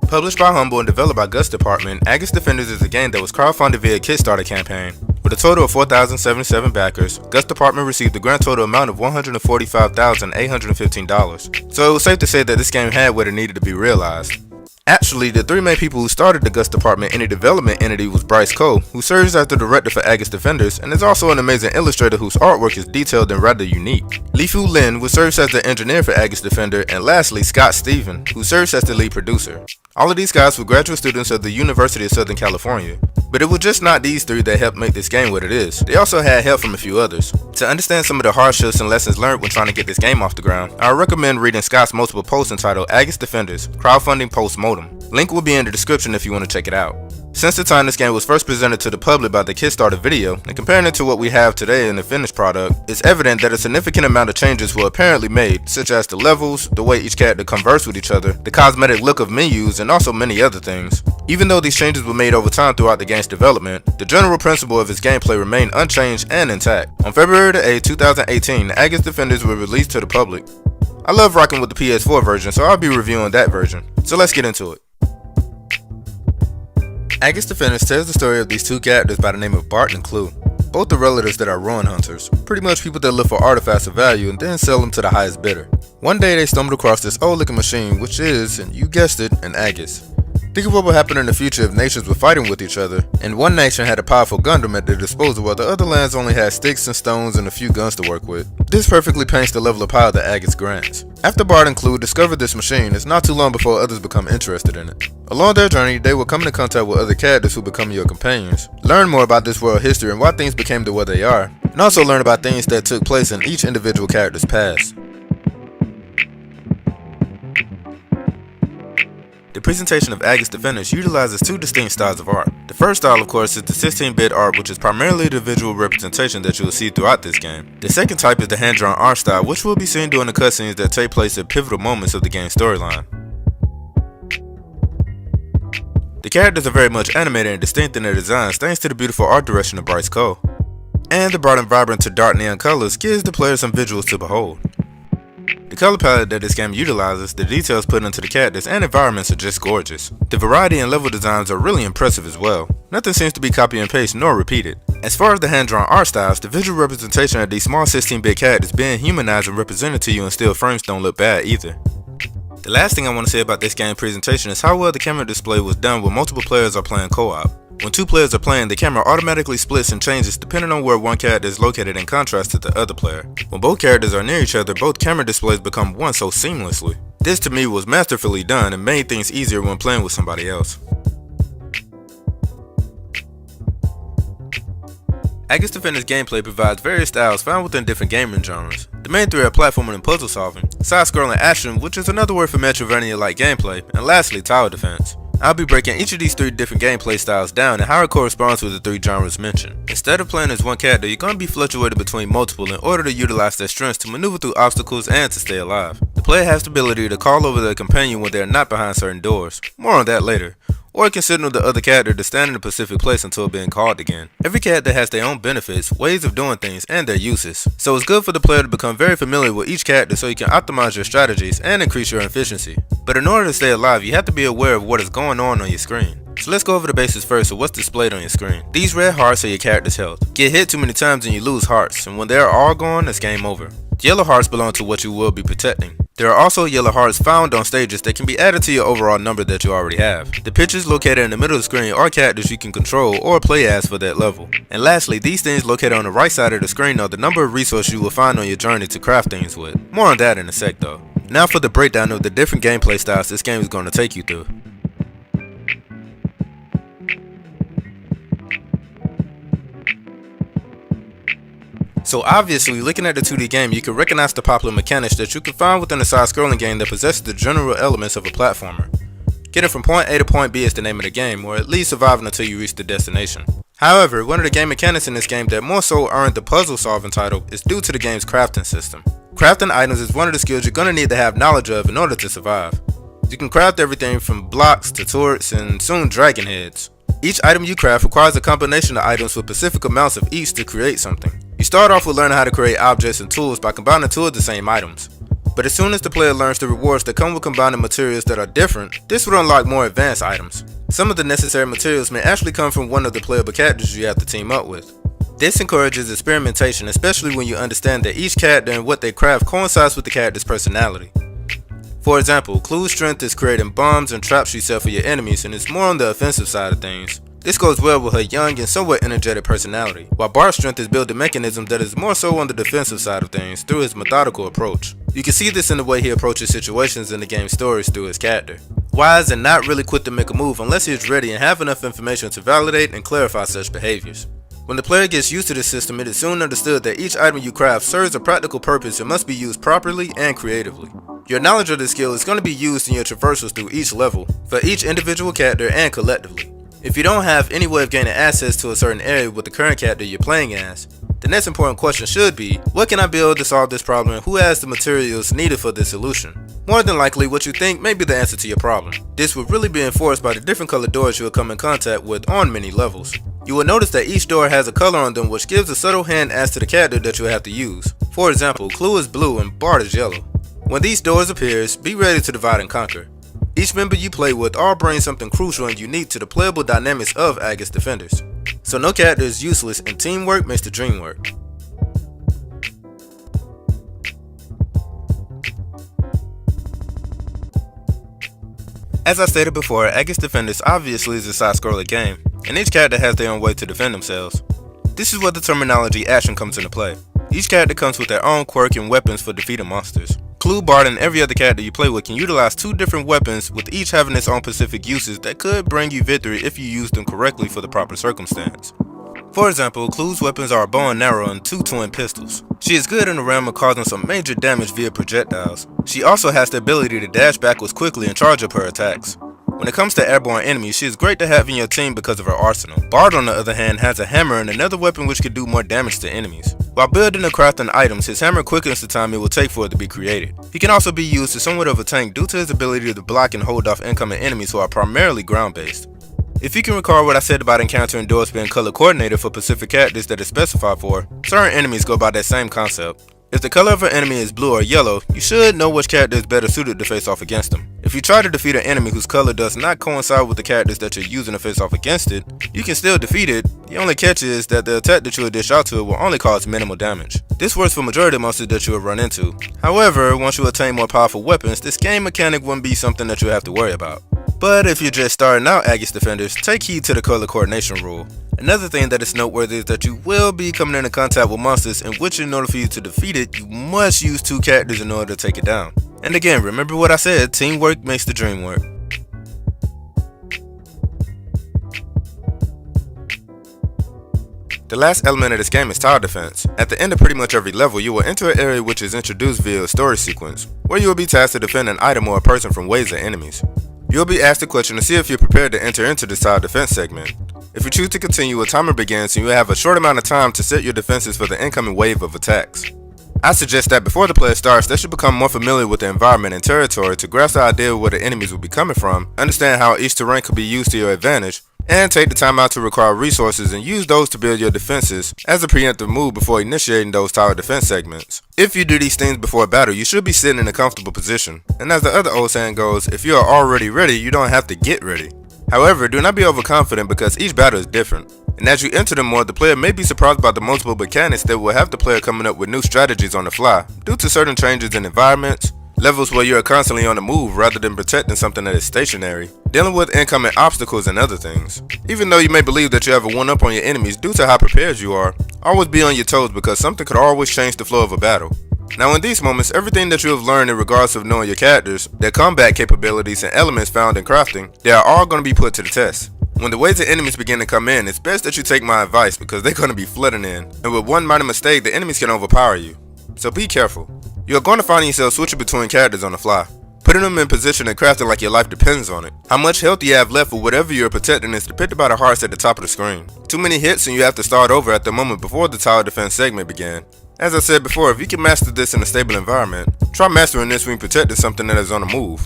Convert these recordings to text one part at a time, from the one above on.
Published by Humble and developed by Gus Department, Aegis Defenders is a game that was crowdfunded via Kickstarter campaign. With a total of 4,077 backers, Gus Department received the grand total amount of $145,815. So it was safe to say that this game had what it needed to be realized. Actually, the three main people who started the Gus Department indie development entity was Bryce Coe, who serves as the director for Aegis Defenders and is also an amazing illustrator whose artwork is detailed and rather unique. Lifu Lin, who serves as the engineer for Aegis Defender, and lastly Scott Steven, who serves as the lead producer. All of these guys were graduate students of the University of Southern California. But it was just not these three that helped make this game what it is. They also had help from a few others. To understand some of the hardships and lessons learned when trying to get this game off the ground, I recommend reading Scott's multiple posts entitled Aegis Defenders, Crowdfunding Post-Mortem. Link will be in the description if you want to check it out. Since the time this game was first presented to the public by the Kickstarter video, and comparing it to what we have today in the finished product, it's evident that a significant amount of changes were apparently made, such as the levels, the way each character converse with each other, the cosmetic look of menus, and also many other things. Even though these changes were made over time throughout the game's development, the general principle of its gameplay remained unchanged and intact. On February 8, 2018, Aegis Defenders were released to the public. I love rocking with the PS4 version, so I'll be reviewing that version. So let's get into it. Aegis Defenders tells the story of these two characters by the name of Bart and Clue. Both are relatives that are ruin hunters, pretty much people that look for artifacts of value and then sell them to the highest bidder. One day they stumbled across this old looking machine which is, and you guessed it, an Aegis. Think of what would happen in the future if nations were fighting with each other, and one nation had a powerful Gundam at their disposal while the other lands only had sticks and stones and a few guns to work with. This perfectly paints the level of power that Aegis grants. After Bart and Clue discovered this machine, it's not too long before others become interested in it. Along their journey, they will come into contact with other characters who become your companions, learn more about this world history and why things became the way they are, and also learn about things that took place in each individual character's past. The presentation of Aegis Defenders utilizes two distinct styles of art. The first style, of course, is the 16-bit art, which is primarily the visual representation that you will see throughout this game. The second type is the hand-drawn art style, which will be seen during the cutscenes that take place at pivotal moments of the game's storyline. The characters are very much animated and distinct in their designs thanks to the beautiful art direction of Bryce Coe. And the bright and vibrant to dark neon colors gives the player some visuals to behold. The color palette that this game utilizes, the details put into the characters and environments are just gorgeous. The variety and level designs are really impressive as well. Nothing seems to be copy and paste nor repeated. As far as the hand-drawn art styles, the visual representation of these small 16-bit characters being humanized and represented to you in still frames don't look bad either. The last thing I want to say about this game presentation is how well the camera display was done when multiple players are playing co-op. When two players are playing, the camera automatically splits and changes depending on where one character is located in contrast to the other player. When both characters are near each other, both camera displays become one so seamlessly. This to me was masterfully done and made things easier when playing with somebody else. Aegis Defenders gameplay provides various styles found within different gaming genres. The main three are platforming and puzzle solving, side-scrolling action, which is another word for Metroidvania-like gameplay, and lastly tower defense. I'll be breaking each of these three different gameplay styles down and how it corresponds with the three genres mentioned. Instead of playing as one character, you're going to be fluctuating between multiple in order to utilize their strengths to maneuver through obstacles and to stay alive. The player has the ability to call over their companion when they are not behind certain doors, more on that later, or it can signal the other character to stand in a specific place until being called again. Every character has their own benefits, ways of doing things, and their uses, so it's good for the player to become very familiar with each character so you can optimize your strategies and increase your efficiency. But in order to stay alive, you have to be aware of what is going on your screen. So let's go over the basics first of what's displayed on your screen. These red hearts are your character's health. Get hit too many times and you lose hearts, and when they are all gone, it's game over. The yellow hearts belong to what you will be protecting. There are also yellow hearts found on stages that can be added to your overall number that you already have. The pictures located in the middle of the screen are characters you can control or play as for that level. And lastly, these things located on the right side of the screen are the number of resources you will find on your journey to craft things with. More on that in a sec though. Now for the breakdown of the different gameplay styles this game is going to take you through. So obviously, looking at the 2D game, you can recognize the popular mechanics that you can find within a side-scrolling game that possesses the general elements of a platformer. Getting from point A to point B is the name of the game, or at least surviving until you reach the destination. However, one of the game mechanics in this game that more so earned the puzzle solving title is due to the game's crafting system. Crafting items is one of the skills you're going to need to have knowledge of in order to survive. You can craft everything from blocks to turrets and soon dragon heads. Each item you craft requires a combination of items with specific amounts of each to create something. You start off with learning how to create objects and tools by combining two of the same items. But as soon as the player learns the rewards that come with combining materials that are different, this would unlock more advanced items. Some of the necessary materials may actually come from one of the playable characters you have to team up with. This encourages experimentation, especially when you understand that each character and what they craft coincides with the character's personality. For example, Clue's strength is creating bombs and traps she set for your enemies, and it's more on the offensive side of things. This goes well with her young and somewhat energetic personality, while Bart's strength is built a mechanism that is more so on the defensive side of things through his methodical approach. You can see this in the way he approaches situations in the game's stories through his character. Wise and not really quick to make a move unless he is ready and have enough information to validate and clarify such behaviors. When the player gets used to this system, it is soon understood that each item you craft serves a practical purpose and must be used properly and creatively. Your knowledge of this skill is going to be used in your traversals through each level, for each individual character and collectively. If you don't have any way of gaining access to a certain area with the current character you're playing as, the next important question should be, what can I build to solve this problem and who has the materials needed for this solution? More than likely, what you think may be the answer to your problem. This will really be enforced by the different colored doors you will come in contact with on many levels. You will notice that each door has a color on them which gives a subtle hint as to the character that you will have to use. For example, Clue is blue and Bart is yellow. When these doors appears, be ready to divide and conquer. Each member you play with all brings something crucial and unique to the playable dynamics of Aegis Defenders. So no character is useless and teamwork makes the dream work. As I stated before, Aegis Defenders obviously is a side-scroller game, and each character has their own way to defend themselves. This is where the terminology action comes into play. Each character comes with their own quirk and weapons for defeating monsters. Clue, Bart, and every other character you play with can utilize two different weapons, with each having its own specific uses that could bring you victory if you use them correctly for the proper circumstance. For example, Clue's weapons are a bow and arrow and two twin pistols. She is good in the realm of causing some major damage via projectiles. She also has the ability to dash backwards quickly and charge up her attacks. When it comes to airborne enemies, she is great to have in your team because of her arsenal. Bart, on the other hand, has a hammer and another weapon which can do more damage to enemies. While building and crafting items, his hammer quickens the time it will take for it to be created. He can also be used as somewhat of a tank due to his ability to block and hold off incoming enemies who are primarily ground-based. If you can recall what I said about encountering doors being color coordinated for specific characters that is specified for, certain enemies go by that same concept. If the color of an enemy is blue or yellow, you should know which character is better suited to face off against them. If you try to defeat an enemy whose color does not coincide with the characters that you're using to face off against it, you can still defeat it. The only catch is that the attack that you will dish out to it will only cause minimal damage. This works for majority of monsters that you will run into. However, once you attain more powerful weapons, this game mechanic wouldn't be something that you have to worry about. But if you're just starting out Aegis Defenders, take heed to the color coordination rule. Another thing that is noteworthy is that you will be coming into contact with monsters in which in order for you to defeat it, you must use two characters in order to take it down. And again, remember what I said, teamwork makes the dream work. The last element of this game is tower defense. At the end of pretty much every level, you will enter an area which is introduced via a story sequence, where you will be tasked to defend an item or a person from waves of enemies. You will be asked a question to see if you're prepared to enter into this tower defense segment. If you choose to continue, a timer begins and you will have a short amount of time to set your defenses for the incoming wave of attacks. I suggest that before the player starts, they should become more familiar with the environment and territory to grasp the idea of where the enemies will be coming from, understand how each terrain could be used to your advantage, and take the time out to require resources and use those to build your defenses as a preemptive move before initiating those tower defense segments. If you do these things before a battle, you should be sitting in a comfortable position. And as the other old saying goes, if you are already ready, you don't have to get ready. However, do not be overconfident because each battle is different. And as you enter them more, the player may be surprised by the multiple mechanics that will have the player coming up with new strategies on the fly, due to certain changes in environments, levels where you are constantly on the move rather than protecting something that is stationary, dealing with incoming obstacles and other things. Even though you may believe that you have a one-up on your enemies due to how prepared you are, always be on your toes because something could always change the flow of a battle. Now in these moments, everything that you have learned in regards to knowing your characters, their combat capabilities and elements found in crafting, they are all going to be put to the test. When the waves of enemies begin to come in, it's best that you take my advice because they're going to be flooding in, and with one minor mistake, the enemies can overpower you. So be careful. You are going to find yourself switching between characters on the fly, putting them in position and crafting like your life depends on it. How much health you have left for whatever you're protecting is depicted by the hearts at the top of the screen. Too many hits and you have to start over at the moment before the tower defense segment began. As I said before, if you can master this in a stable environment, try mastering this when protecting something that is on the move.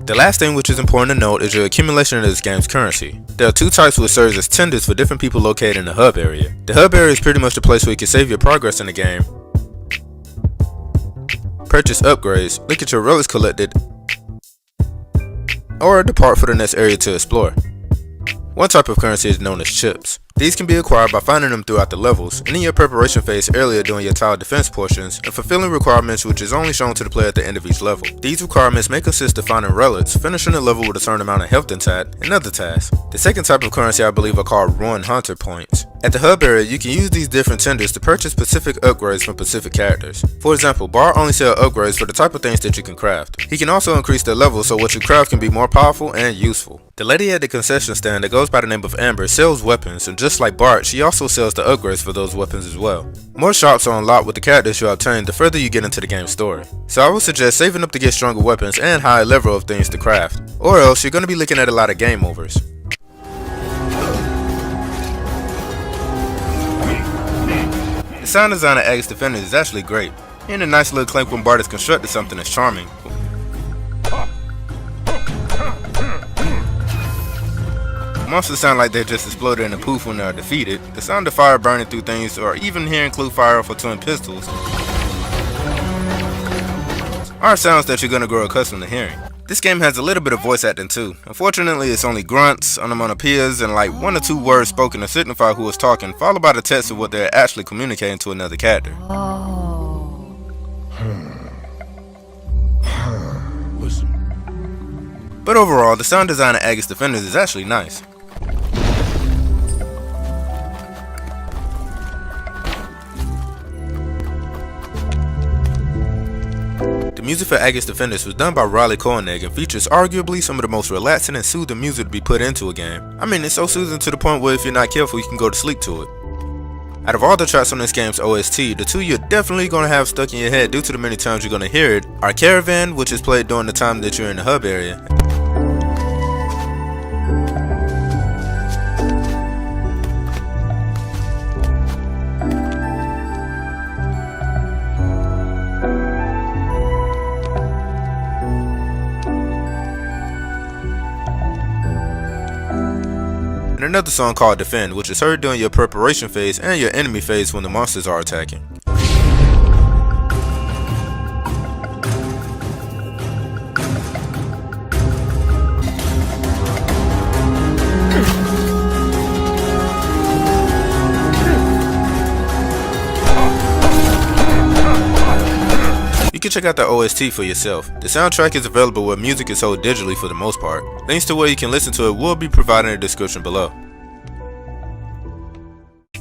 The last thing which is important to note is your accumulation of this game's currency. There are two types which serves as tenders for different people located in the hub area. The hub area is pretty much the place where you can save your progress in the game, purchase upgrades, look at your relics collected, or depart for the next area to explore. One type of currency is known as chips. These can be acquired by finding them throughout the levels and in your preparation phase earlier during your tower defense portions and fulfilling requirements which is only shown to the player at the end of each level. These requirements may consist of finding relics, finishing the level with a certain amount of health intact, and other tasks. The second type of currency I believe are called Ruin Hunter points. At the hub area, you can use these different tenders to purchase specific upgrades from specific characters. For example, Bar only sells upgrades for the type of things that you can craft. He can also increase their level so what you craft can be more powerful and useful. The lady at the concession stand that goes by the name of Amber sells weapons, and just like Bart, she also sells the upgrades for those weapons as well. More shops are unlocked with the characters you obtain the further you get into the game's story. So I would suggest saving up to get stronger weapons and higher level of things to craft, or else you're going to be looking at a lot of game overs. The sound design of Aegis Defenders is actually great. Hearing a nice little clank when Bart is constructed something is charming. Monsters sound like they just exploded in a poof when they are defeated. The sound of fire burning through things, or even hearing clue fire off of twin pistols, are sounds that you're going to grow accustomed to hearing. This game has a little bit of voice acting too. Unfortunately, it's only grunts, onomatopoeias, and like 1 or 2 words spoken to signify who is talking, followed by the text of what they're actually communicating to another character. But overall, the sound design of Aegis Defenders is actually nice. The music for Aegis Defenders was done by Riley Koenig and features arguably some of the most relaxing and soothing music to be put into a game. I mean, it's so soothing to the point where if you're not careful, you can go to sleep to it. Out of all the tracks on this game's OST, the 2 you're definitely going to have stuck in your head due to the many times you're going to hear it are Caravan, which is played during the time that you're in the hub area, and another song called Defend, which is heard during your preparation phase and your enemy phase when the monsters are attacking. You can check out the OST for yourself. The soundtrack is available where music is sold digitally for the most part. Links to where you can listen to it will be provided in the description below.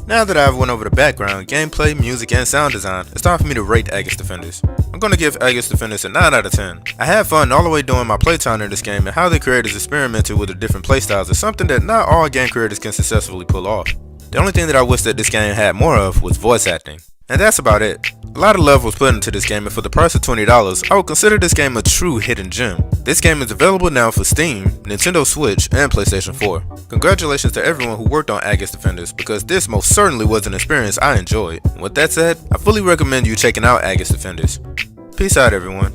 Now that I've went over the background, gameplay, music, and sound design, it's time for me to rate Aegis Defenders. I'm going to give Aegis Defenders a 9 out of 10. I had fun all the way during my playtime in this game, and how the creators experimented with the different playstyles is something that not all game creators can successfully pull off. The only thing that I wish that this game had more of was voice acting. And that's about it. A lot of love was put into this game, and for the price of $20, I would consider this game a true hidden gem. This game is available now for Steam, Nintendo Switch, and PlayStation 4. Congratulations to everyone who worked on Aegis Defenders, because this most certainly was an experience I enjoyed. And with that said, I fully recommend you checking out Aegis Defenders. Peace out, everyone.